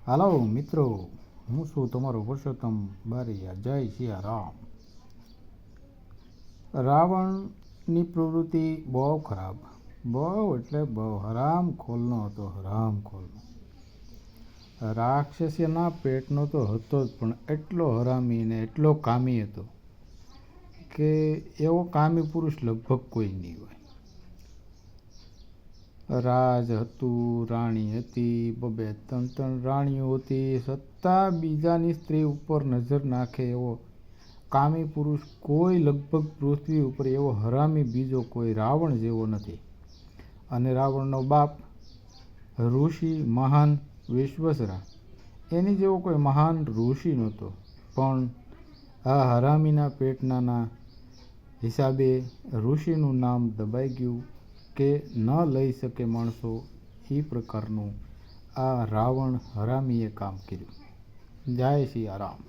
હાલો મિત્રો, હું છું તમારો પુરુષોત્તમ બારિયા. જય સિયારામ. રાવણની પ્રવૃત્તિ બહુ ખરાબ, બહુ એટલે બહુ હરામખોરનો હતો. હરામખોરનો રાક્ષસીના પેટનો તો હતો જ, પણ એટલો હરામી ને એટલો કામી હતો કે એવો કામી પુરુષ લગભગ કોઈ નહીં હોય. રાજ હતું, રાણી હતી, બબે ત્રણ ત્રણ રાણીઓ હતી, છતાં બીજાની સ્ત્રી ઉપર નજર નાખે એવો કામી પુરુષ કોઈ લગભગ પૃથ્વી ઉપર એવો હરામી બીજો કોઈ રાવણ જેવો નથી. અને રાવણનો બાપ ઋષિ મહાન વિશ્વસરા, એની જેવો કોઈ મહાન ઋષિ નહોતો. પણ આ હરામીના પેટના હિસાબે ઋષિનું નામ દબાઈ ગયું કે ન લઈ શકે માણસો. એ પ્રકારનું આ રાવણ હરામીએ કામ કર્યું. જય સિયારામ.